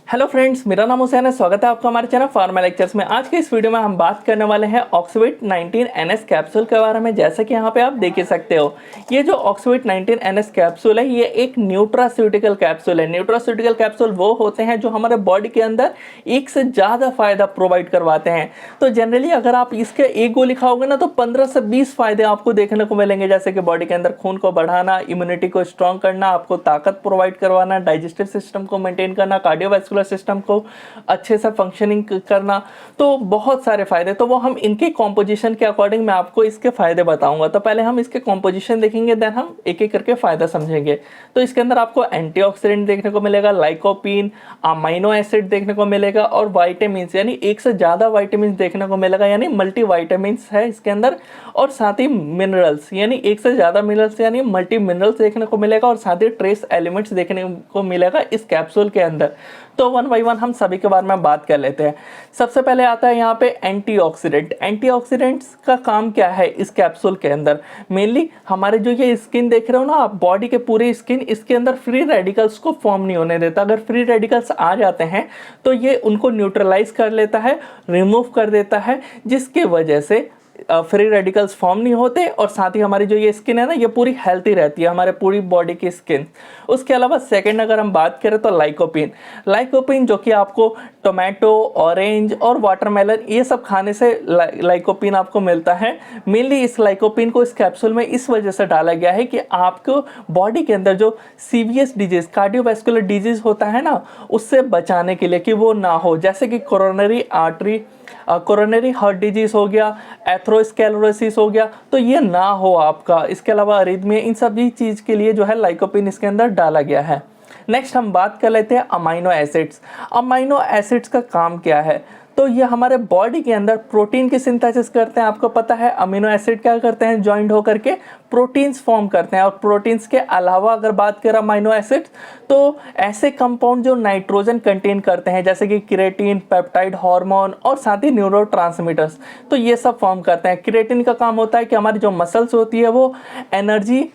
Hello friends, मेरा नाम हुसैन है। स्वागत है आपका हमारे चैनल फार्मा लेक्चर्स में। आज के इस वीडियो में हम बात करने वाले हैं ऑक्सविट 19 NS कैप्सूल के बारे में। जैसा कि यहाँ पे आप देख ही सकते हो, ये जो ऑक्सविट 19 NS कैप्सूल है, ये एक न्यूट्रास्यूटिकल कैप्सूल है। न्यूट्रास्यूटिकल कैप्सूल वो होते हैं जो हमारे बॉडी के अंदर एक से ज़्यादा फायदा प्रोवाइड करवाते हैं। तो जनरली अगर आप इसके एक गोली खाओगे ना, तो 15 से 20 फायदे आपको देखने को मिलेंगे, जैसे कि बॉडी के अंदर खून को बढ़ाना, इम्यूनिटी को स्ट्रॉन्ग करना, आपको ताकत प्रोवाइड करवाना, डाइजेस्टिव सिस्टम को मेंटेन करना, कार्डियोवैस्कुलर सिस्टम को अच्छे से फंक्शनिंग करना। तो बहुत सारे फायदे, तो वो हम इनके कॉम्पोजिशन के अकॉर्डिंग मैं आपको इसके फायदे बताऊंगा। तो पहले हम इसके कॉम्पोजिशन देखेंगे, देन हम एक एक करके फायदा समझेंगे। तो इसके अंदर आपको एंटीऑक्सीडेंट देखने को मिलेगा, लाइकोपीन, अमीनो एसिड देखने को मिलेगा और विटामिन, यानी एक से ज्यादा विटामिन देखने को मिलेगा, यानी मल्टी विटामिन है इसके अंदर। और साथ ही मिनरल्स, यानी एक से ज्यादा मिनरल्स यानी मल्टी मिनरल्स देखने को मिलेगा। और साथ ही ट्रेस एलिमेंट्स देखने को मिलेगा इस कैप्सूल के अंदर। तो वन बाई वन हम सभी के बारे में बात कर लेते हैं। सबसे पहले आता है यहाँ पे एंटीऑक्सीडेंट। एंटीऑक्सीडेंट्स का काम क्या है इस कैप्सूल के अंदर? मेनली हमारे जो ये स्किन देख रहे हो ना आप, बॉडी के पूरे स्किन, इसके अंदर फ्री रेडिकल्स को फॉर्म नहीं होने देता। अगर फ्री रेडिकल्स आ जाते हैं तो ये उनको न्यूट्रलाइज कर लेता है, रिमूव कर देता है, जिसकी वजह से फ्री रेडिकल्स फॉर्म नहीं होते। और साथ ही हमारी जो ये स्किन है ना, ये पूरी हेल्थी रहती है, हमारे पूरी बॉडी की स्किन। उसके अलावा सेकंड अगर हम बात करें तो लाइकोपीन। लाइकोपीन जो कि आपको टोमेटो, ऑरेंज और वाटरमेलन, ये सब खाने से लाइकोपीन आपको मिलता है। मेनली इस लाइकोपीन को इस कैप्सूल में इस वजह से डाला गया है कि आपको बॉडी के अंदर जो सीवियस डिजीज, कार्डियोवैस्कुलर डिजीज होता है ना, उससे बचाने के लिए, कि वो ना हो। जैसे कि कोरोनरी हार्ट डिजीज हो गया, एथेरोस्क्लेरोसिस हो गया, तो ये ना हो आपका। इसके अलावा अरिथमिया, इन सभी चीज़ के लिए जो है लाइकोपीन इसके अंदर डाला गया है। नेक्स्ट हम बात कर लेते हैं अमीनो एसिड्स। अमीनो एसिड्स का काम क्या है? तो ये हमारे बॉडी के अंदर प्रोटीन की सिंथेसिस करते हैं। आपको पता है अमीनो एसिड क्या करते हैं? जॉइंट होकर के प्रोटीन्स फॉर्म करते हैं। और प्रोटीन्स के अलावा अगर बात करें अमीनो एसिड्स, तो ऐसे कंपाउंड जो नाइट्रोजन कंटेन करते हैं, जैसे कि क्रिएटिन, पेप्टाइड हार्मोन और साथ ही न्यूरोट्रांसमीटर्स, तो ये सब फॉर्म करते हैं। क्रिएटिन का काम होता है कि हमारी जो मसल्स होती है वो एनर्जी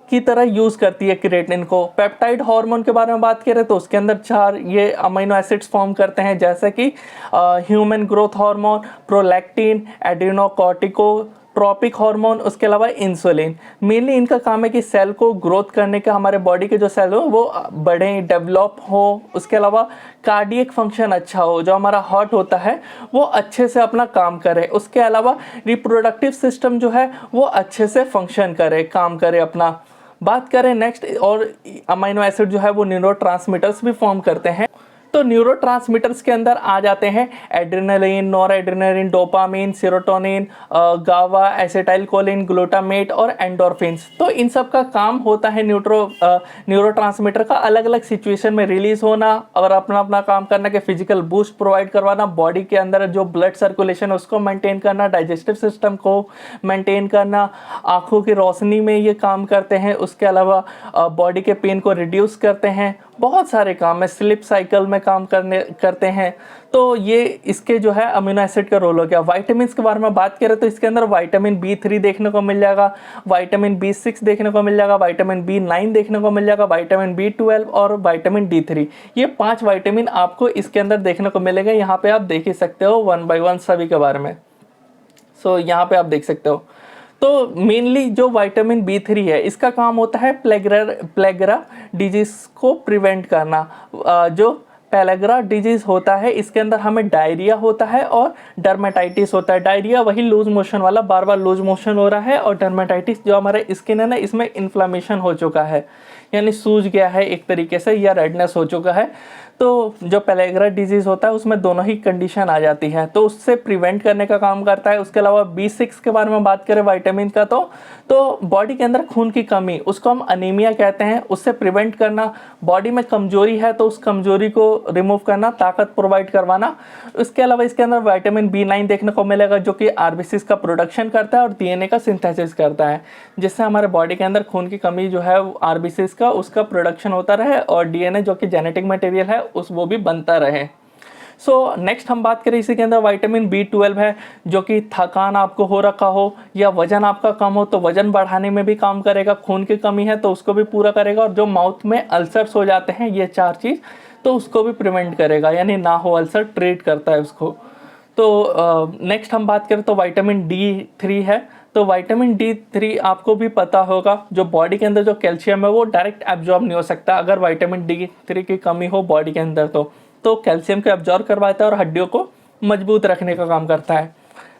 की तरह यूज़ करती है क्रिएटिन को। पेप्टाइड हार्मोन के बारे में बात करें तो उसके अंदर 4 ये अमीनो एसिड्स फॉर्म करते हैं, जैसे कि human growth hormone, prolactin, adrenocorticotropic hormone, उसके अलावा इंसुलिन। मेनली इनका काम है कि सेल को ग्रोथ करने का, हमारे बॉडी के जो सेल हो वो बढ़े, डेवलप हो। उसके अलावा कार्डियक फंक्शन अच्छा हो, जो हमारा हार्ट होता है वो अच्छे से अपना काम करे। उसके अलावा रिप्रोडक्टिव सिस्टम जो है वो अच्छे से फंक्शन करे, काम करे अपना। बात करें नेक्स्ट, और अमीनो एसिड जो है वो न्यूरोट्रांसमीटर्स भी फॉर्म करते हैं। तो न्यूरोट्रांसमीटर्स के अंदर आ जाते हैं एड्रेनलिन, नॉरएड्रेनलिन, डोपामिन, सेरोटोनिन, गावा, एसिटाइलकोलिन, ग्लूटामेट और एंडोर्फिन्स। तो इन सब का काम होता है न्यूरोट्रांसमीटर का अलग अलग सिचुएशन में रिलीज होना और अपना अपना काम करना, कि फिजिकल बूस्ट प्रोवाइड करवाना, बॉडी के अंदर जो ब्लड सर्कुलेशन है उसको मेंटेन करना, डाइजेस्टिव सिस्टम को मेंटेन करना, आंखों की रोशनी में ये काम करते हैं। उसके अलावा बॉडी के पेन को रिड्यूस करते हैं। बहुत सारे काम है, स्लीप साइकिल में काम करते हैं। तो ये इसके जो है अमीनो एसिड का रोल हो गया। विटामिन के बारे में बात करें तो इसके अंदर विटामिन B3 देखने को मिल जाएगा, विटामिन B6 देखने को मिल जाएगा, विटामिन B9 देखने को मिल जाएगा, विटामिन B12 और विटामिन D3। ये 5 विटामिन आपको इसके अंदर देखने को मिलेगा। यहाँ पे आप देख ही सकते हो वन बाई वन सभी के बारे में। सो यहाँ पे आप देख सकते हो। तो मेनली जो विटामिन B3 है, इसका काम होता है प्लेगरा डिजीज को प्रिवेंट करना। जो पेलेग्रा डिजीज होता है, इसके अंदर हमें डायरिया होता है और डर्मेटाइटिस होता है। डायरिया वही लूज मोशन वाला, बार बार लूज मोशन हो रहा है, और डर्मेटाइटिस जो हमारे स्किन है ना, इसमें इन्फ्लामेशन हो चुका है, यानी सूज गया है एक तरीके से, या रेडनेस हो चुका है। तो जो पेलेग्रा डिजीज़ होता है उसमें दोनों ही कंडीशन आ जाती है, तो उससे प्रिवेंट करने का काम करता है। उसके अलावा B6 के बारे में बात करें विटामिन का, तो बॉडी के अंदर खून की कमी, उसको हम अनीमिया कहते हैं, उससे प्रिवेंट करना। बॉडी में कमजोरी है तो उस कमजोरी को रिमूव करना, ताकत प्रोवाइड करवाना। उसके अलावा इसके अंदर विटामिन B9 देखने को मिलेगा, जो कि RBCs का प्रोडक्शन करता है और DNA का सिंथेसिस करता है, जिससे हमारे बॉडी के अंदर खून की कमी जो है RBCs का, उसका प्रोडक्शन होता रहे, और DNA जो कि जेनेटिक मटेरियल है वो भी बनता रहे। सो नेक्स्ट हम बात करें इसी के अंदर विटामिन B12 है, जो कि थकान आपको हो रखा हो या वजन आपका कम हो तो वजन बढ़ाने में भी काम करेगा, खून की कमी है तो उसको भी पूरा करेगा, और जो माउथ में अल्सर्स हो जाते हैं, ये 4 चीज़ तो उसको भी प्रिवेंट करेगा, यानी ना हो अल्सर ट्रीट करता है उसको। तो नेक्स्ट हम बात करें तो विटामिन D3 है। तो विटामिन D3 आपको भी पता होगा, जो बॉडी के अंदर जो कैल्शियम है वो डायरेक्ट एब्जॉर्ब नहीं हो सकता अगर विटामिन D3 की कमी हो बॉडी के अंदर। तो कैल्शियम को एब्जॉर्ब करवाता है और हड्डियों को मजबूत रखने का काम करता है।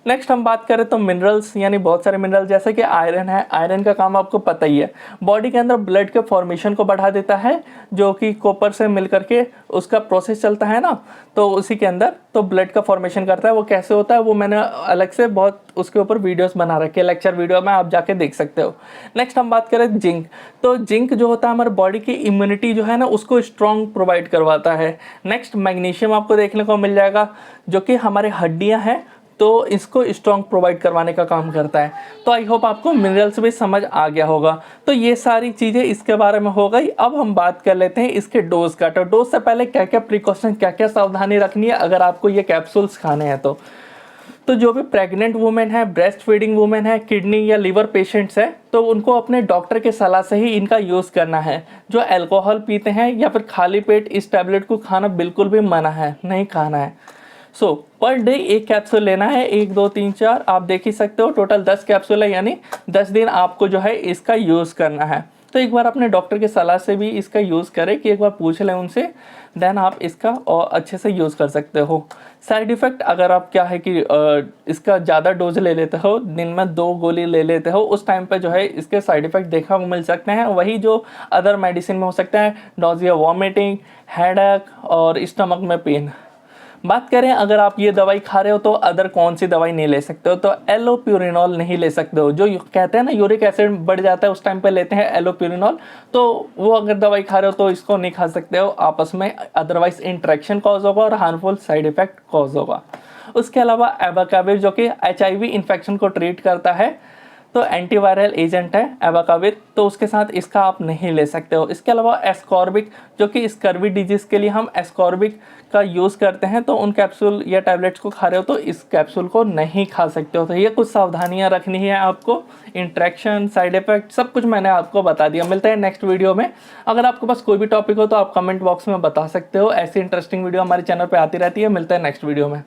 नेक्स्ट हम बात करें तो मिनरल्स, यानी बहुत सारे मिनरल जैसे कि आयरन है। आयरन का काम आपको पता ही है, बॉडी के अंदर ब्लड के फॉर्मेशन को बढ़ा देता है, जो कि कॉपर से मिल करके उसका प्रोसेस चलता है ना, तो उसी के अंदर तो ब्लड का फॉर्मेशन करता है। वो कैसे होता है वो मैंने अलग से बहुत उसके ऊपर वीडियोस बना रखे हैं, लेक्चर वीडियो में आप जाके देख सकते हो। नेक्स्ट हम बात करें जिंक। तो जिंक जो होता है हमारे बॉडी की इम्यूनिटी जो है ना उसको स्ट्रॉन्ग प्रोवाइड करवाता है। नेक्स्ट मैग्नीशियम आपको देखने को मिल जाएगा, जो कि हमारे हड्डियाँ हैं तो इसको स्ट्रॉन्ग प्रोवाइड करवाने का काम करता है। तो आई होप आपको मिनरल्स भी समझ आ गया होगा। तो ये सारी चीज़ें इसके बारे में हो गई। अब हम बात कर लेते हैं इसके डोज का। तो डोज से पहले क्या क्या प्रिकॉशन, क्या क्या सावधानी रखनी है अगर आपको ये कैप्सूल्स खाने हैं तो जो भी प्रेग्नेंट वुमेन है, ब्रेस्ट फीडिंग वुमेन है, किडनी या लीवर पेशेंट्स है, तो उनको अपने डॉक्टर के सलाह से ही इनका यूज़ करना है। जो अल्कोहल पीते हैं या फिर खाली पेट इस टैबलेट को खाना बिल्कुल भी मना है, नहीं खाना है। पर डे एक कैप्सूल लेना है, 1 2 3 4 आप देख ही सकते हो, टोटल 10 कैप्सूल है, यानी 10 दिन आपको जो है इसका यूज़ करना है। तो एक बार अपने डॉक्टर की सलाह से भी इसका यूज़ करें, कि एक बार पूछ लें उनसे, देन आप इसका और अच्छे से यूज़ कर सकते हो। साइड इफ़ेक्ट अगर आप क्या है कि इसका ज़्यादा डोज ले लेते हो, दिन में 2 गोली ले लेते हो, उस टाइम पे जो है इसके साइड इफ़ेक्ट देखने को मिल सकते हैं, वही जो अदर मेडिसिन में हो सकता है, नोजिया, वॉमिटिंग, हेडेक और स्टमक में पेन। बात करें अगर आप ये दवाई खा रहे हो तो अदर कौन सी दवाई नहीं ले सकते हो, तो एलोप्यूरिनॉल नहीं ले सकते हो। जो कहते हैं ना यूरिक एसिड बढ़ जाता है उस टाइम पे लेते हैं एलोप्यूरिनॉल, तो वो अगर दवाई खा रहे हो तो इसको नहीं खा सकते हो आपस में, अदरवाइज इंट्रैक्शन कॉज होगा और हार्मफुल साइड इफेक्ट कॉज होगा। उसके अलावा एबाकाविर जो कि HIV इन्फेक्शन को ट्रीट करता है, तो एंटीवायरल एजेंट है एबाकाविर, तो उसके साथ इसका आप नहीं ले सकते हो। इसके अलावा एस्कॉर्बिक, जो कि स्कर्वी डिजीज़ के लिए हम एस्कॉर्बिक का यूज़ करते हैं, तो उन कैप्सूल या टैबलेट्स को खा रहे हो तो इस कैप्सूल को नहीं खा सकते हो। तो ये कुछ सावधानियां रखनी है आपको, इंट्रैक्शन, साइड इफेक्ट सब कुछ मैंने आपको बता दिया। मिलते हैं नेक्स्ट वीडियो में। अगर आपके पास कोई भी टॉपिक हो तो आप कमेंट बॉक्स में बता सकते हो, ऐसी इंटरेस्टिंग वीडियो हमारे चैनल पर आती रहती है। मिलते हैं नेक्स्ट वीडियो में।